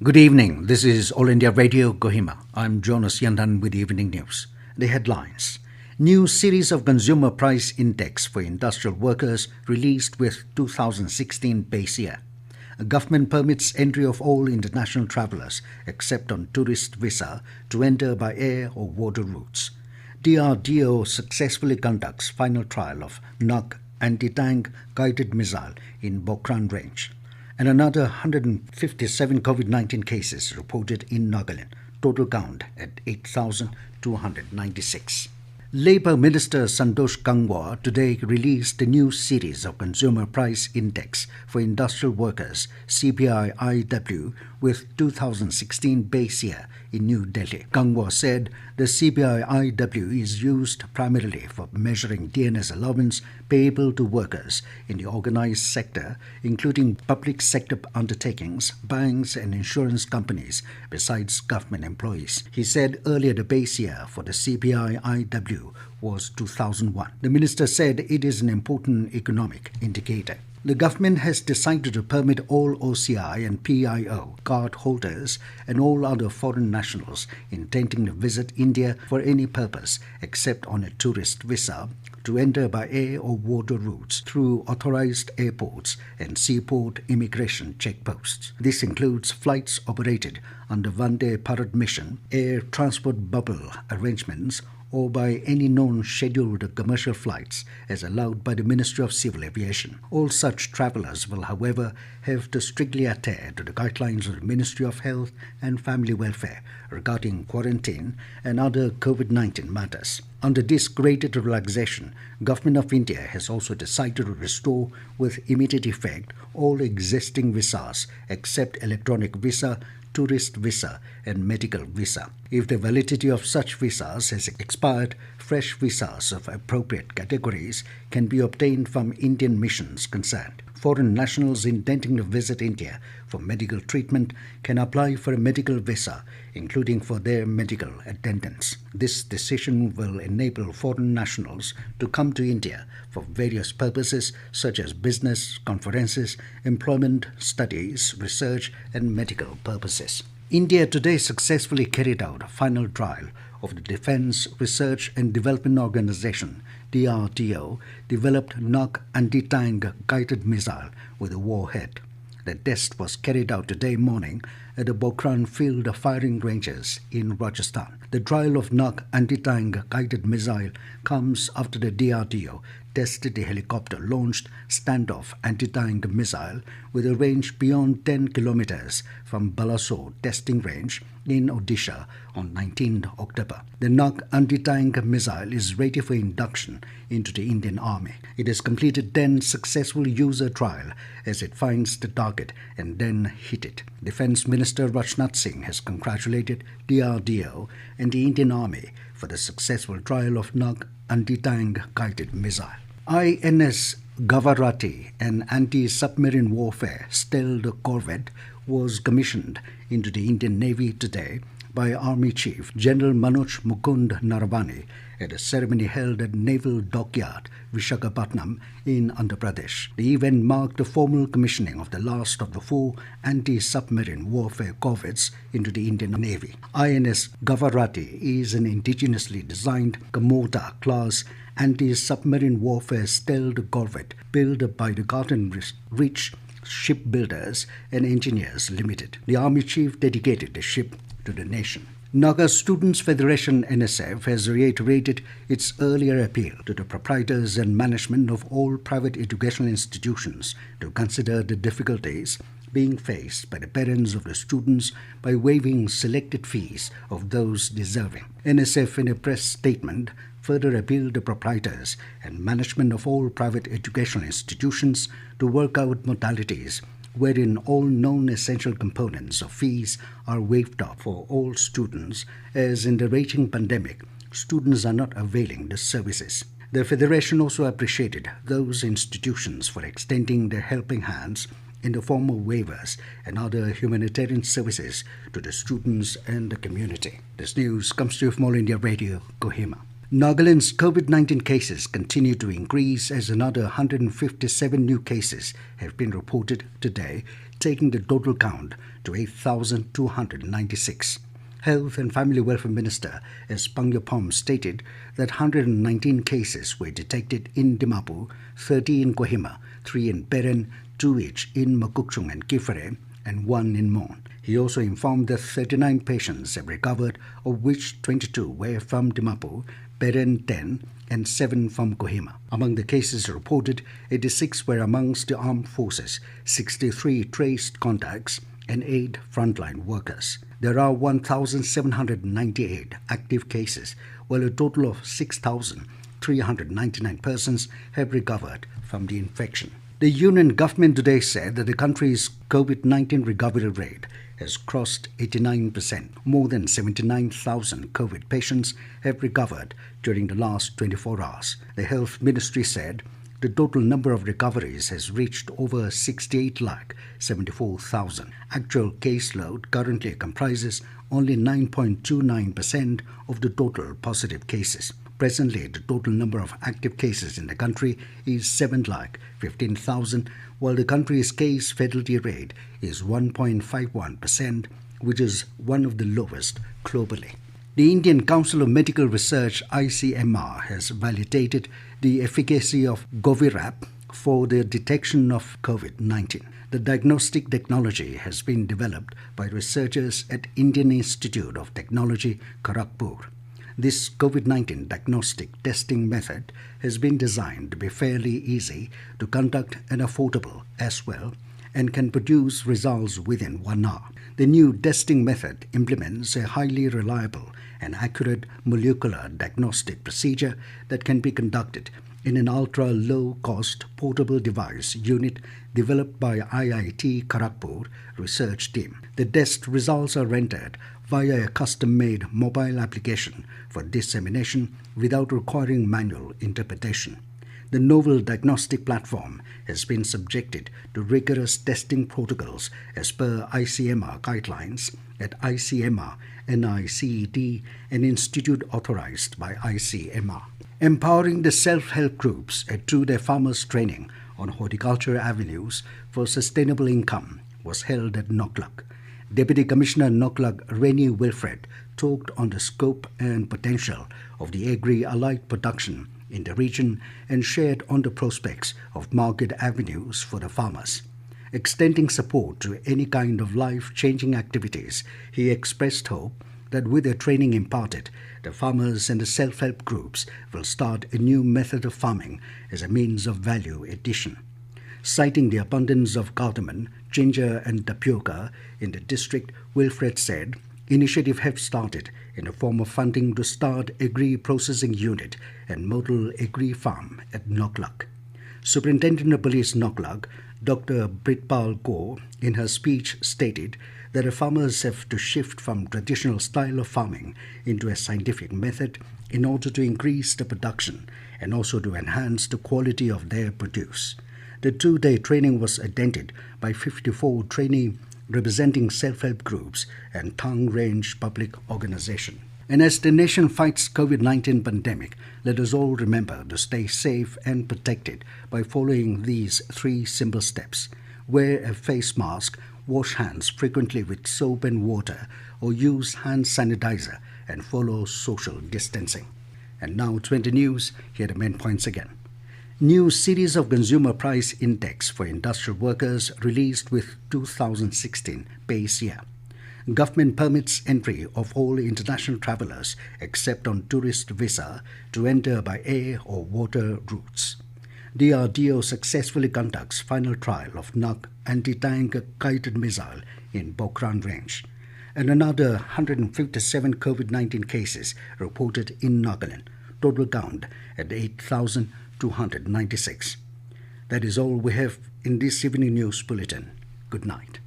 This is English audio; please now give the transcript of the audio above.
Good evening. This is All India Radio, Kohima. I'm Jonas Yandan with the evening news. The headlines. New series of consumer price index for industrial workers released with 2016 base year. Government permits entry of all international travellers except on tourist visa to enter by air or water routes. DRDO successfully conducts final trial of NUC anti-tank guided missile in Pokhran range. And another 157 COVID-19 cases reported in Nagaland, total count at 8,296. Labour Minister Santosh Gangwar today released a new series of Consumer Price Index for industrial workers, CPI-IW, with 2016 base year in New Delhi. Gangwar said the CPI-IW is used primarily for measuring DNS allowance payable to workers in the organised sector, including public sector undertakings, banks and insurance companies, besides government employees. He said earlier the base year for the CPI-IW was 2001. The minister said it is an important economic indicator. The government has decided to permit all OCI and PIO card holders and all other foreign nationals intending to visit India for any purpose except on a tourist visa to enter by air or water routes through authorized airports and seaport immigration checkposts. This includes flights operated under Vande Bharat mission, air transport bubble arrangements, or by any known scheduled commercial flights as allowed by the Ministry of Civil Aviation. All such travellers will, however, have to strictly adhere to the guidelines of the Ministry of Health and Family Welfare regarding quarantine and other COVID-19 matters. Under this graded relaxation, Government of India has also decided to restore with immediate effect all existing visas except electronic visa, tourist visa and medical visa. If the validity of such visas has expired, fresh visas of appropriate categories can be obtained from Indian missions concerned. Foreign nationals intending to visit India for medical treatment can apply for a medical visa, including for their medical attendants. This decision will enable foreign nationals to come to India for various purposes such as business, conferences, employment, studies, research and medical purposes. India today successfully carried out a final trial of the Defence Research and Development Organization DRDO developed NUC anti-tank guided missile with a warhead. The test was carried out today morning at the Pokhran field of firing ranges in Rajasthan. The trial of NUC anti-tank guided missile comes after the DRDO tested the helicopter-launched standoff anti-tank missile with a range beyond 10 kilometers from Balasore testing range in Odisha on 19 October. The NUC anti-tank missile is ready for induction into the Indian Army. It has completed 10 successful user trial as it finds the target and then hit it. Defence Minister Rajnath Singh has congratulated DRDO and the Indian Army for the successful trial of NUC anti-tank guided missile. INS Gavarati, an anti-submarine warfare stealth corvette, was commissioned into the Indian Navy today by Army Chief General Manoj Mukund Naravane at a ceremony held at Naval Dockyard, Visakhapatnam in Andhra Pradesh. The event marked the formal commissioning of the last of the 4 anti-submarine warfare corvettes into the Indian Navy. INS Gavarati is an indigenously designed Kamorta-class anti-submarine warfare stealth corvette built by the Garden Rich Shipbuilders and Engineers Limited. The Army Chief dedicated the ship to the nation. Naga Students Federation NSF has reiterated its earlier appeal to the proprietors and management of all private educational institutions to consider the difficulties being faced by the parents of the students by waiving selected fees of those deserving. NSF, in a press statement, further appealed to proprietors and management of all private educational institutions to work out modalities wherein all known essential components of fees are waived off for all students, as in the raging pandemic, students are not availing the services. The Federation also appreciated those institutions for extending their helping hands in the form of waivers and other humanitarian services to the students and the community. This news comes to you from All India Radio, Kohima. Nagaland's COVID-19 cases continue to increase as another 157 new cases have been reported today, taking the total count to 8,296. Health and Family Welfare Minister S. Pangyapom stated that 119 cases were detected in Dimapur, 30 in Kohima, 3 in Peren, 2 each in Mokokchung and Kifere, and 1 in Mon. He also informed that 39 patients have recovered, of which 22 were from Dimapur, Peren 10, and 7 from Kohima. Among the cases reported, 86 were amongst the armed forces, 63 traced contacts, and 8 frontline workers. There are 1,798 active cases, while a total of 6,399 persons have recovered from the infection. The Union government today said that the country's COVID-19 recovery rate has crossed 89%. More than 79,000 COVID patients have recovered during the last 24 hours. The Health Ministry said the total number of recoveries has reached over 68,74,000. Actual caseload currently comprises only 9.29% of the total positive cases. Presently, the total number of active cases in the country is 7,15,000, while the country's case fatality rate is 1.51%, which is one of the lowest globally. The Indian Council of Medical Research (ICMR) has validated the efficacy of Govirap for the detection of COVID-19. The diagnostic technology has been developed by researchers at Indian Institute of Technology, Kharagpur. This COVID-19 diagnostic testing method has been designed to be fairly easy to conduct and affordable as well, and can produce results within 1 hour. The new testing method implements a highly reliable and accurate molecular diagnostic procedure that can be conducted in an ultra-low-cost portable device unit developed by IIT Kharagpur research team. The test results are rendered via a custom-made mobile application for dissemination without requiring manual interpretation. The novel diagnostic platform has been subjected to rigorous testing protocols as per ICMR guidelines at ICMR, NICET, an institute authorized by ICMR. Empowering the self-help groups at 2-day farmers training on horticulture avenues for sustainable income was held at Nagaland. Deputy Commissioner Nagaland Rennie Wilfred talked on the scope and potential of the agri-allied production in the region and shared on the prospects of market avenues for the farmers. Extending support to any kind of life-changing activities, he expressed hope that with the training imparted, the farmers and the self-help groups will start a new method of farming as a means of value addition. Citing the abundance of cardamom, ginger and tapioca in the district, Wilfred said, initiative have started in the form of funding to start agri-processing unit and model agri-farm at Nagaland. Superintendent of Police Nagaland, Dr. Britpal Kaur, in her speech stated that the farmers have to shift from traditional style of farming into a scientific method in order to increase the production and also to enhance the quality of their produce. The 2-day training was attended by 54 trainees representing self-help groups and Thang Range Public Organization. And as the nation fights COVID-19 pandemic, let us all remember to stay safe and protected by following these 3 simple steps. Wear a face mask, wash hands frequently with soap and water, or use hand sanitizer, and follow social distancing. And now 20 News, here are the main points again. New series of consumer price index for industrial workers released with 2016 base year. Government permits entry of all international travelers except on tourist visa to enter by air or water routes. DRDO successfully conducts final trial of NAG anti-tank guided missile in Pokhran range. And another 157 COVID-19 cases reported in Nagaland. Total count at 8,296. That is all we have in this evening news bulletin. Good night.